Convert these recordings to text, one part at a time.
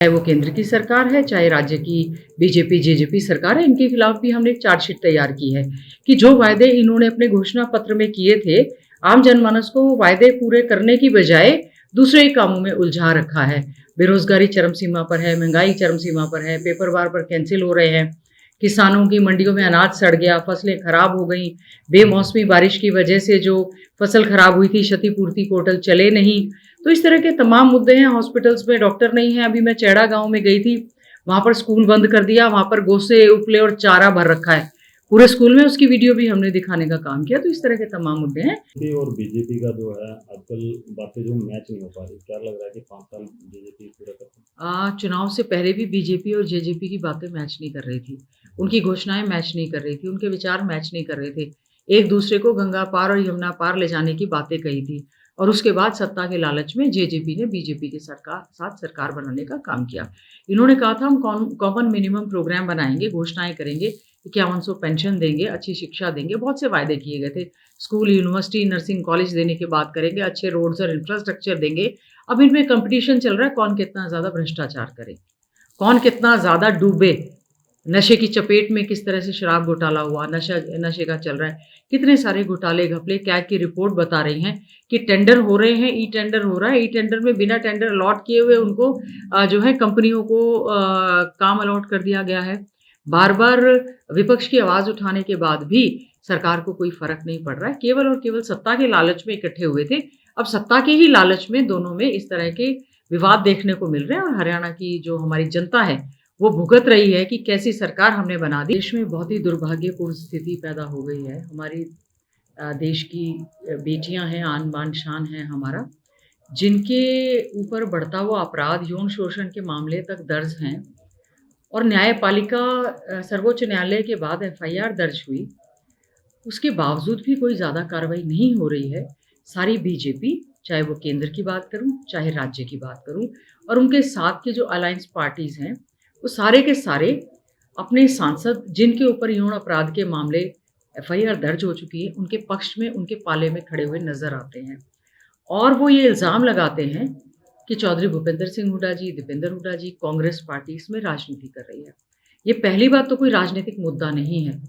चाहे वो केंद्र की सरकार है, चाहे राज्य की बीजेपी जेजेपी सरकार है, इनके खिलाफ भी हमने एक चार्जशीट तैयार की है कि जो वायदे इन्होंने अपने घोषणा पत्र में किए थे, आम जनमानस को वो वायदे पूरे करने की बजाय दूसरे ही कामों में उलझा रखा है। बेरोजगारी चरम सीमा पर है, महंगाई चरम सीमा पर है, पेपर बार पर कैंसिल हो रहे हैं, किसानों की मंडियों में अनाज सड़ गया, फसलें खराब हो गई, बेमौसमी बारिश की वजह से जो फसल खराब हुई थी, क्षतिपूर्ति पोर्टल चले नहीं। तो इस तरह के तमाम मुद्दे हैं। हॉस्पिटल्स में डॉक्टर नहीं है। अभी मैं चैड़ा गांव में गई थी, वहां पर स्कूल बंद कर दिया, वहां पर गोसे उपले और चारा भर रखा है पूरे स्कूल में। उसकी वीडियो भी हमने दिखाने का काम किया। तो इस तरह के तमाम मुद्दे हैं। और बीजेपी का जो है आजकल बातें जो मैच नहीं हो पा रही, क्या लग रहा है कि 5 साल बीजेपी पूरा कर चुनाव से पहले भी बीजेपी और जेजेपी की बातें मैच नहीं कर रही थी, उनकी घोषणाएं मैच नहीं कर रही थी, उनके विचार मैच नहीं कर रहे थे। एक दूसरे को गंगा पार और यमुना पार ले जाने की बातें कही थी, और उसके बाद सत्ता के लालच में जेजेपी ने बीजेपी के साथ सरकार बनाने का काम किया। इन्होंने कहा था हम कॉमन मिनिमम प्रोग्राम बनाएंगे, घोषणाएं करेंगे, 5100 पेंशन देंगे, अच्छी शिक्षा देंगे, बहुत से वायदे किए गए थे। स्कूल, यूनिवर्सिटी, नर्सिंग कॉलेज देने की बात करेंगे, अच्छे रोड्स और इंफ्रास्ट्रक्चर देंगे। अब इनमें कंपटीशन चल रहा है, कौन कितना ज़्यादा भ्रष्टाचार करे, कौन कितना ज़्यादा डूबे। नशे की चपेट में किस तरह से शराब घोटाला हुआ, नशे का चल रहा है, कितने सारे घोटाले घपले। कैग की रिपोर्ट बता रही हैं कि टेंडर हो रहे हैं, ई टेंडर हो रहा है, ई टेंडर में बिना टेंडर अलॉट किए हुए उनको जो है कंपनियों को काम अलॉट कर दिया गया है। बार बार विपक्ष की आवाज़ उठाने के बाद भी सरकार को कोई फर्क नहीं पड़ रहा है। केवल और केवल सत्ता के लालच में इकट्ठे हुए थे। अब सत्ता के ही लालच में दोनों में इस तरह के विवाद देखने को मिल रहे हैं, और हरियाणा की जो हमारी जनता है वो भुगत रही है कि कैसी सरकार हमने बना दी। देश में बहुत ही दुर्भाग्यपूर्ण स्थिति पैदा हो गई है। हमारी देश की बेटियां हैं, आन बान शान है हमारा, जिनके ऊपर बढ़ता हुआ अपराध, यौन शोषण के मामले तक दर्ज हैं, और न्यायपालिका सर्वोच्च न्यायालय के बाद एफआईआर दर्ज हुई, उसके बावजूद भी कोई ज़्यादा कार्रवाई नहीं हो रही है। सारी बीजेपी, चाहे वो केंद्र की बात करूं, चाहे राज्य की बात करूं, और उनके साथ के जो अलायंस पार्टीज़ हैं, वो सारे के सारे अपने सांसद जिनके ऊपर यौन अपराध के मामले एफआईआर दर्ज हो चुकी है, उनके पक्ष में, उनके पाले में खड़े हुए नजर आते हैं। और वो ये इल्ज़ाम लगाते हैं कि चौधरी भूपेंद्र सिंह हुड्डा जी, दीपेंद्र हुड्डा जी, कांग्रेस पार्टी इसमें राजनीति कर रही है। ये पहली बात तो कोई राजनीतिक मुद्दा नहीं है,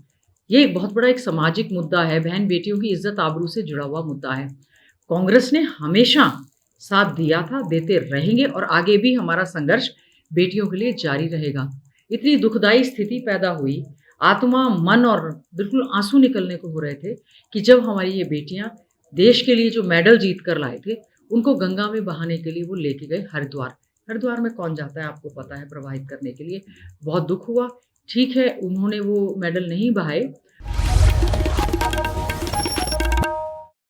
ये एक बहुत बड़ा एक सामाजिक मुद्दा है, बहन बेटियों की इज्जत आबरू से जुड़ा हुआ मुद्दा है। कांग्रेस ने हमेशा साथ दिया था, देते रहेंगे, और आगे भी हमारा संघर्ष बेटियों के लिए जारी रहेगा। इतनी दुखदाई स्थिति पैदा हुई, आत्मा, मन और बिल्कुल आंसू निकलने को हो रहे थे कि जब हमारी ये बेटियां देश के लिए जो मेडल जीत कर लाए थे, उनको गंगा में बहाने के लिए वो लेके गए हरिद्वार। हरिद्वार में कौन जाता है, आपको पता है, प्रवाहित करने के लिए। बहुत दुख हुआ। ठीक है, उन्होंने वो मेडल नहीं बहाए,